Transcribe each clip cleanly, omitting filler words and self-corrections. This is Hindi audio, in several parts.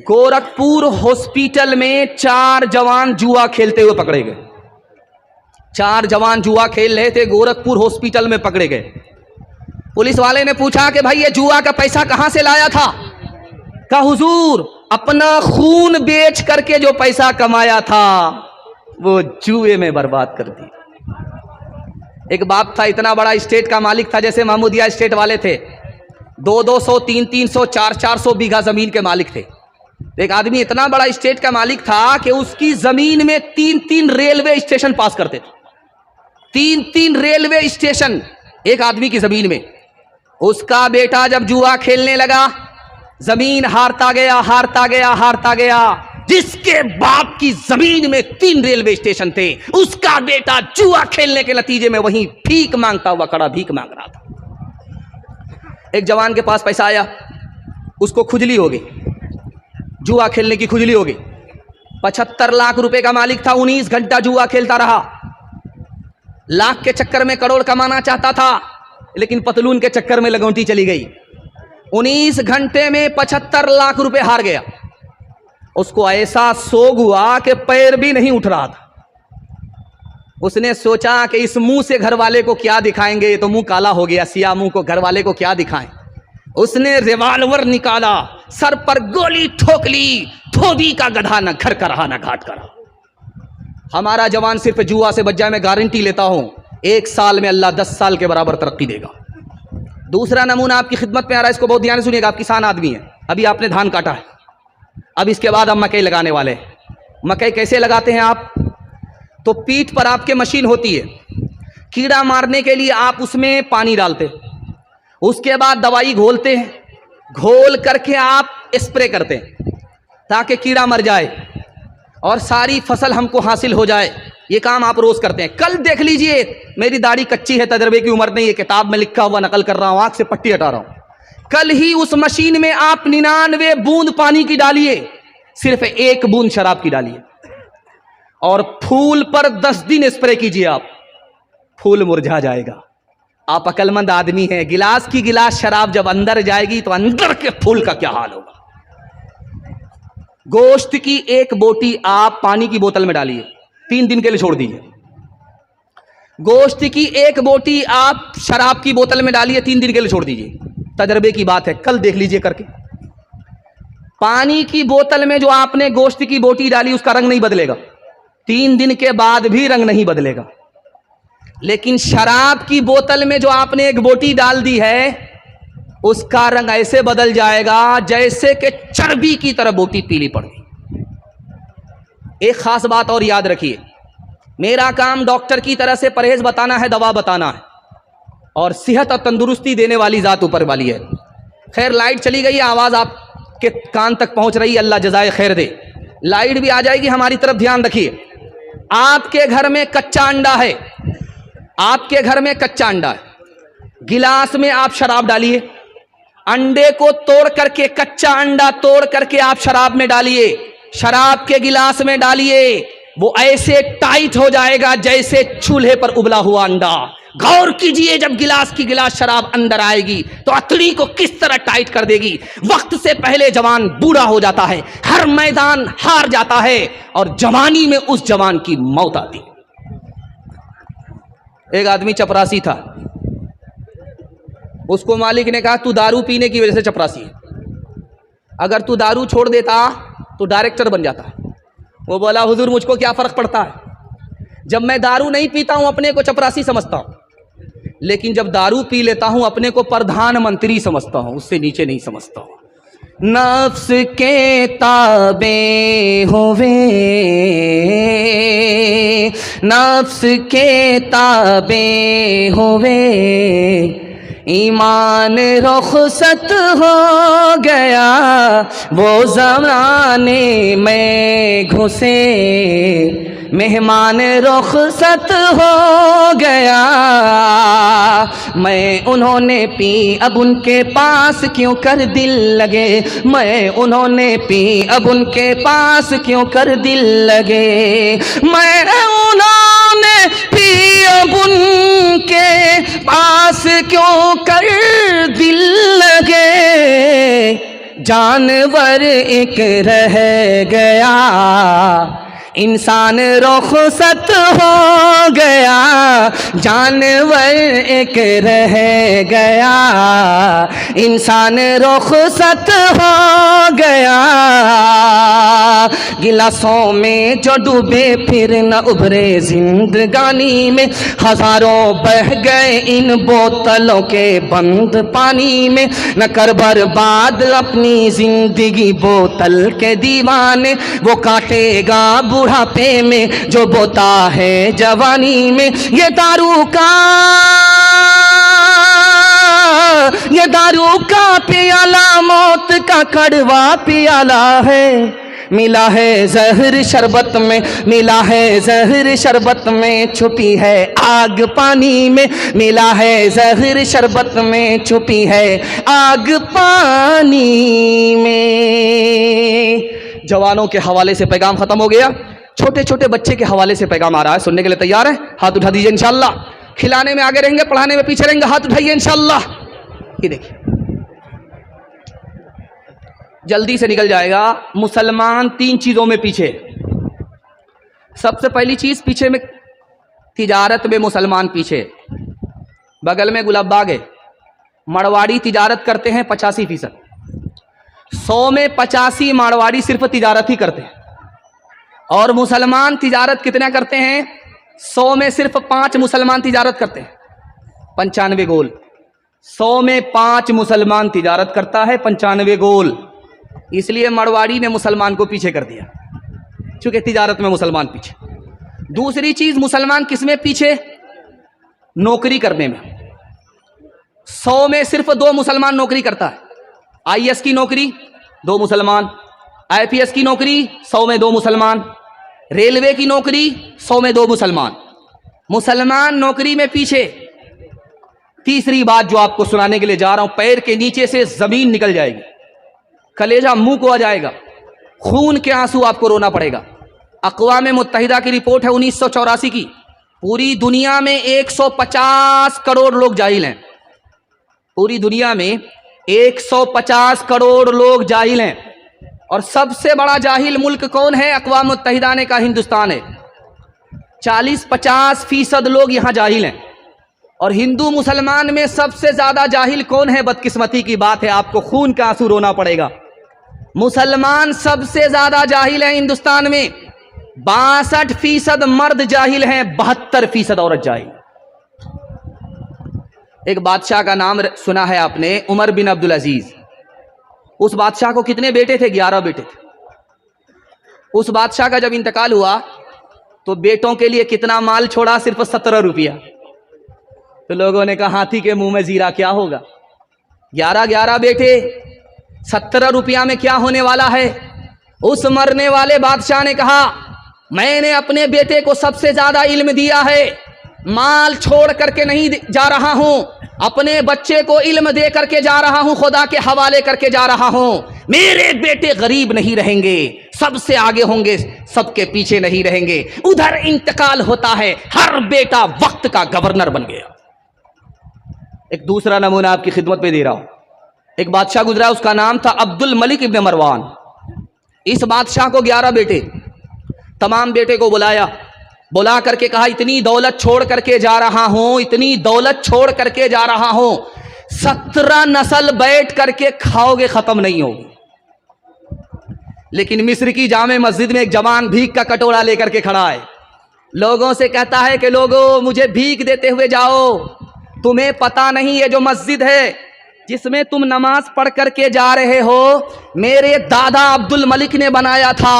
गोरखपुर हॉस्पिटल में 4 जवान जुआ खेलते हुए पकड़े गए। 4 जवान जुआ खेल रहे थे, गोरखपुर हॉस्पिटल में पकड़े गए। पुलिस वाले ने पूछा कि भाई ये जुआ का पैसा कहां से लाया था? कहा हुजूर अपना खून बेच करके जो पैसा कमाया था वो जुए में बर्बाद कर दी। एक बाप था, इतना बड़ा स्टेट का मालिक था, जैसे महमूदिया स्टेट वाले थे, 200, 300, 400 बीघा जमीन के मालिक थे। एक आदमी इतना बड़ा स्टेट का मालिक था कि उसकी जमीन में 3 रेलवे स्टेशन पास करते थे। 3 रेलवे स्टेशन एक आदमी की जमीन में। उसका बेटा जब जुआ खेलने लगा, जमीन हारता गया, हारता गया, हारता गया। जिसके बाप की जमीन में 3 रेलवे स्टेशन थे, उसका बेटा जुआ खेलने के नतीजे में वहीं भीख मांगता हुआ खड़ा, भीख मांग रहा था। एक जवान के पास पैसा आया, उसको खुजली हो गई, जुआ खेलने की खुजली हो गई। 75 लाख रुपए का मालिक था, 19 घंटा जुआ खेलता रहा। लाख के चक्कर में करोड़ कमाना चाहता था, लेकिन पतलून के चक्कर में लगौटी चली गई। 19 घंटे में 75 लाख रुपए हार गया। उसको ऐसा सोग हुआ कि पैर भी नहीं उठ रहा था। उसने सोचा कि इस मुंह से घर वाले को क्या दिखाएंगे, तो मुंह काला हो गया, सिया मुंह को घर वाले को क्या दिखाएं। उसने रिवाल्वर निकाला, सर पर गोली ठोक ली। धोबी का गधा न घर का रहा न घाट का रहा। हमारा जवान सिर्फ जुआ से बच जाए, मैं गारंटी लेता हूं 1 साल में अल्लाह 10 साल के बराबर तरक्की देगा। दूसरा नमूना आपकी खिदमत में आ रहा है, इसको बहुत ध्यान से सुनिएगा। आप किसान आदमी हैं, अभी आपने धान काटा है, अब इसके बाद हम मकई लगाने वाले हैं। मकई कैसे लगाते हैं आप? तो पीठ पर आपके मशीन होती है, कीड़ा मारने के लिए आप उसमें पानी डालते, उसके बाद दवाई घोलते हैं, घोल करके आप स्प्रे करते हैं ताकि कीड़ा मर जाए और सारी फसल हमको हासिल हो जाए। ये काम आप रोज करते हैं। कल देख लीजिए, मेरी दाढ़ी कच्ची है, तजर्बे की उम्र नहीं है, किताब में लिखा हुआ नकल कर रहा हूं, आंख से पट्टी हटा रहा हूं। कल ही उस मशीन में आप 99 बूंद पानी की डालिए, सिर्फ 1 बूंद शराब की डालिए और फूल पर 10 दिन स्प्रे कीजिए, आप फूल मुरझा जाएगा। आप अकलमंद आदमी हैं, गिलास की गिलास शराब जब अंदर जाएगी तो अंदर के फूल का क्या हाल होगा। गोश्त की 1 बोटी आप पानी की बोतल में डालिए, 3 दिन के लिए छोड़ दीजिए। गोश्त की 1 बोटी आप शराब की बोतल में डालिए, 3 दिन के लिए छोड़ दीजिए। तजर्बे की बात है, कल देख लीजिए करके। पानी की बोतल में जो आपने गोश्त की बोटी डाली उसका रंग नहीं बदलेगा, 3 दिन के बाद भी रंग नहीं बदलेगा। लेकिन शराब की बोतल में जो आपने 1 बोटी डाल दी है उसका रंग ऐसे बदल जाएगा जैसे कि चर्बी की तरह बोटी पीली पड़ गई। एक खास बात और याद रखिए, मेरा काम डॉक्टर की तरह से परहेज बताना है, दवा बताना है, और सेहत और तंदुरुस्ती देने वाली जात ऊपर वाली है। खैर लाइट चली गई, आवाज आपके कान तक पहुंच रही है, अल्लाह जज़ाए खैर दे। लाइट भी आ जाएगी, हमारी तरफ ध्यान रखिए। आपके घर में कच्चा अंडा है, आपके घर में कच्चा अंडा है, गिलास में आप शराब डालिए, अंडे को तोड़ करके, कच्चा अंडा तोड़ करके आप शराब में डालिए, शराब के गिलास में डालिए, वो ऐसे टाइट हो जाएगा जैसे चूल्हे पर उबला हुआ अंडा। गौर कीजिए, जब गिलास की गिलास शराब अंदर आएगी तो अतड़ी को किस तरह टाइट कर देगी। वक्त से पहले जवान बूढ़ा हो जाता है, हर मैदान हार जाता है और जवानी में उस जवान की मौत आती है। एक आदमी चपरासी था, उसको मालिक ने कहा तू दारू पीने की वजह से चपरासी है, अगर तू दारू छोड़ देता तो डायरेक्टर बन जाता। वो बोला हुजूर मुझको क्या फर्क पड़ता है, जब मैं दारू नहीं पीता हूं अपने को चपरासी समझता हूं, लेकिन जब दारू पी लेता हूं अपने को प्रधानमंत्री समझता हूं, उससे नीचे नहीं समझता हूं। नफ्स के ताबे होवे, नफ्स के ताबे होवे, ईमान रुखसत हो गया, वो ज़माने में घुसे, मेहमान रुखसत हो गया। मैं उन्होंने पी अब उनके पास क्यों कर दिल लगे, मैं उन्होंने पी अब उनके पास क्यों कर दिल लगे, मैं उन्होंने पी अब उनके पास क्यों कर दिल लगे। जानवर एक रह गया, इंसान रुखसत हो गया। जानवर एक रह गया, इंसान रुखसत हो गया। गिलासों में जो डूबे फिर न उभरे जिंदगानी में, हजारों बह गए इन बोतलों के बंद पानी में। न कर बर्बाद अपनी जिंदगी बोतल के दीवाने, वो काटेगा बुढ़ापे में जो बोता है जवानी में। ये दारू का प्याला मौत का कड़वा प्याला है। मिला है जहर शरबत में, मिला है जहर शरबत में, छुपी है आग पानी में। मिला है जहर शरबत में, छुपी है आग पानी में। जवानों के हवाले से पैगाम खत्म हो गया, छोटे छोटे बच्चे के हवाले से पैगाम आ रहा है। सुनने के लिए तैयार है? हाथ उठा दीजिए इंशाल्लाह। खिलाने में आगे रहेंगे, पढ़ाने में पीछे रहेंगे, हाथ उठाइए इंशाल्लाह। ये देखिए जल्दी से निकल जाएगा। मुसलमान 3 चीजों में पीछे। सबसे पहली चीज पीछे में तिजारत में मुसलमान पीछे। बगल में गुलाब बाग है, मारवाड़ी तिजारत करते हैं 85%। 100 में 85 मारवाड़ी सिर्फ तिजारत ही करते हैं। और मुसलमान तिजारत कितना करते हैं? 100 में सिर्फ 5 मुसलमान तिजारत करते हैं, 95 गोल। 100 में 5 मुसलमान तिजारत करता है, 95 गोल। इसलिए मारवाड़ी ने मुसलमान को पीछे कर दिया, चूंकि तिजारत में मुसलमान पीछे। दूसरी चीज, मुसलमान किसमें पीछे? नौकरी करने में। 100 में सिर्फ 2 मुसलमान नौकरी करता है। IAS की नौकरी 2 मुसलमान, IPS की नौकरी 100 में 2 मुसलमान, रेलवे की नौकरी 100 में 2 मुसलमान। मुसलमान नौकरी में पीछे। तीसरी बात जो आपको सुनाने के लिए जा रहा हूं, पैर के नीचे से जमीन निकल जाएगी, कलेजा मुंह को आ जाएगा, खून के आंसू आपको रोना पड़ेगा। अक़वाम मुत्तहिदा की रिपोर्ट है 1984 की। पूरी दुनिया में 150 करोड़ लोग जाहिल हैं। पूरी दुनिया में 150 करोड़ लोग जाहिल हैं। और सबसे बड़ा जाहिल मुल्क कौन है? अक़वाम मुत्तहिदा ने कहा हिंदुस्तान है। 40-50% लोग यहां जाहिल हैं। और हिंदू मुसलमान में सबसे ज्यादा जाहिल कौन है? बदकिस्मती की बात है, आपको खून का आंसू रोना पड़ेगा। मुसलमान सबसे ज्यादा जाहिल है हिंदुस्तान में। 62% मर्द जाहिल हैं, 72% औरत जाहिल। एक बादशाह का नाम सुना है आपने, उमर बिन अब्दुल अजीज। उस बादशाह को कितने बेटे थे? 11 बेटे थे। उस बादशाह का जब इंतकाल हुआ तो बेटों के लिए कितना माल छोड़ा? सिर्फ 17 रुपया। तो लोगों ने कहा हाथी के मुंह में जीरा, क्या होगा? 11 बेटे, 17 रुपया में क्या होने वाला है? उस मरने वाले बादशाह ने कहा मैंने अपने बेटे को सबसे ज्यादा इल्म दिया है, माल छोड़ करके नहीं जा रहा हूं, अपने बच्चे को इल्म दे करके जा रहा हूं, खुदा के हवाले करके जा रहा हूं। मेरे बेटे गरीब नहीं रहेंगे, सबसे आगे होंगे, सबके पीछे नहीं रहेंगे। उधर इंतकाल होता है, हर बेटा वक्त का गवर्नर बन गया। एक दूसरा नमूना आपकी खिदमत में दे रहा हूं। एक बादशाह गुजरा, उसका नाम था अब्दुल मलिक इब्न मरवान। इस बादशाह को 11 बेटे। तमाम बेटे को बुला करके कहा इतनी दौलत छोड़ करके जा रहा हूं, इतनी दौलत छोड़ करके जा रहा हूं, 17 नस्ल बैठ करके खाओगे, खत्म नहीं होगी। लेकिन मिस्र की जामे मस्जिद में एक जवान भीख का कटोरा लेकर के खड़ा है। लोगों से कहता है कि लोगों मुझे भीख देते हुए जाओ, तुम्हें पता नहीं ये जो मस्जिद है जिसमें तुम नमाज पढ़ करके जा रहे हो, मेरे दादा अब्दुल मलिक ने बनाया था।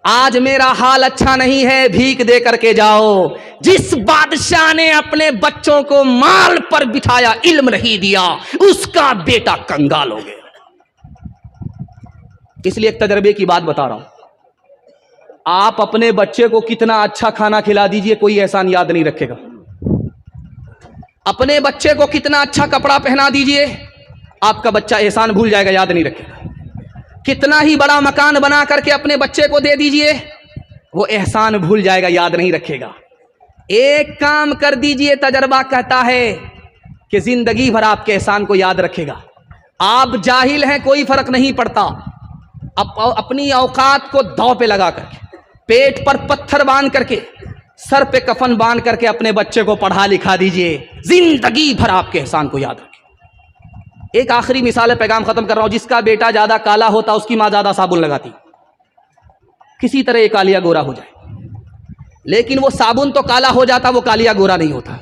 आज मेरा हाल अच्छा नहीं है, भीख दे करके जाओ। जिस बादशाह ने अपने बच्चों को माल पर बिठाया, इल्म नहीं दिया, उसका बेटा कंगाल हो गया। इसलिए एक तजर्बे की बात बता रहा हूं। आप अपने बच्चे को कितना अच्छा खाना खिला दीजिए, कोई एहसान याद नहीं रखेगा। अपने बच्चे को कितना अच्छा कपड़ा पहना दीजिए, आपका बच्चा एहसान भूल जाएगा, याद नहीं रखेगा। कितना ही बड़ा मकान बना करके अपने बच्चे को दे दीजिए, वो एहसान भूल जाएगा, याद नहीं रखेगा। एक काम कर दीजिए, तजर्बा कहता है कि जिंदगी भर आपके एहसान को याद रखेगा। आप जाहिल हैं, कोई फर्क नहीं पड़ता। अपनी औकात को दांव पे लगा करके, पेट पर पत्थर बांध करके, सर पे कफन बांध करके अपने बच्चे को पढ़ा लिखा दीजिए, जिंदगी भर आपके एहसान को याद रखें। एक आखिरी मिसाल है, पैगाम खत्म कर रहा हूं। जिसका बेटा ज्यादा काला होता उसकी मां ज्यादा साबुन लगाती, किसी तरह ये कालिया गोरा हो जाए, लेकिन वो साबुन तो काला हो जाता, वो कालिया गोरा नहीं होता।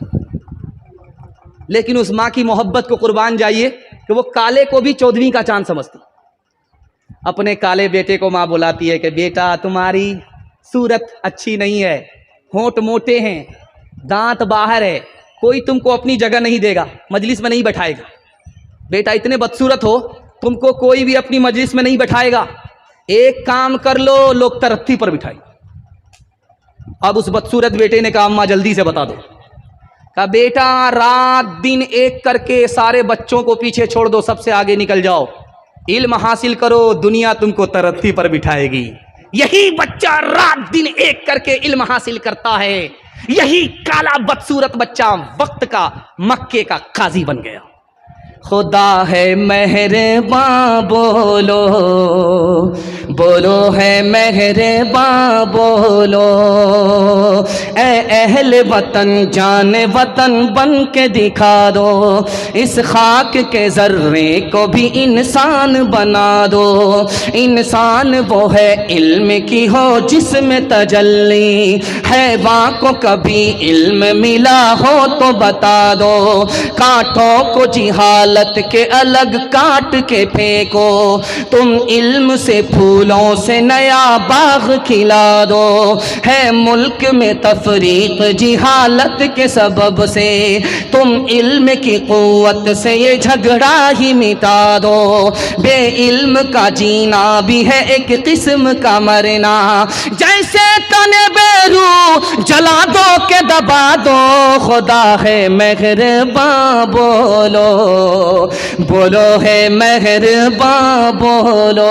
लेकिन उस मां की मोहब्बत को कुर्बान जाइए कि वो काले को भी 14वीं का चांद समझती। अपने काले बेटे को मां बुलाती है कि बेटा तुम्हारी सूरत अच्छी नहीं है, होंठ मोटे हैं, दांत बाहर है, कोई तुमको अपनी जगह नहीं देगा, मजलिस में नहीं बैठाएगा। बेटा इतने बदसूरत हो, तुमको कोई भी अपनी मजलिस में नहीं बैठाएगा, एक काम कर लो, लोग तरत्ती पर बिठाए। अब उस बदसूरत बेटे ने कहा अम्मा जल्दी से बता दो। कहा बेटा रात दिन एक करके सारे बच्चों को पीछे छोड़ दो, सबसे आगे निकल जाओ, इल्म हासिल करो, दुनिया तुमको तरत्ती पर बिठाएगी। यही बच्चा रात दिन एक करके इल्म हासिल करता है, यही काला बदसूरत बच्चा वक्त का मक्के का काजी बन गया। खुदा है मेहरबां बोलो, बोलो है मेहरबां बोलो, ए अहले वतन जान वतन बन के दिखा दो, इस खाक के जर्रे को भी इंसान बना दो। इंसान वो है इल्म की हो जिसमें तजल्ली, हैवां को कभी इल्म मिला हो तो बता दो, कांटों को जिहालत के अलग काट के फेंको, तुम इल्म से फूलों से नया बाग खिला दो। है मुल्क में तफरीक जिहालत के सबब से, तुम इल्म की कुव्वत से ये झगड़ा ही मिटा दो। बे इल्म का जीना भी है एक किस्म का मरना, जैसे तने बेरू जला दो के दबा दो। खुदा है मेहरबां बोलो, बोलो है मेहरबां बोलो।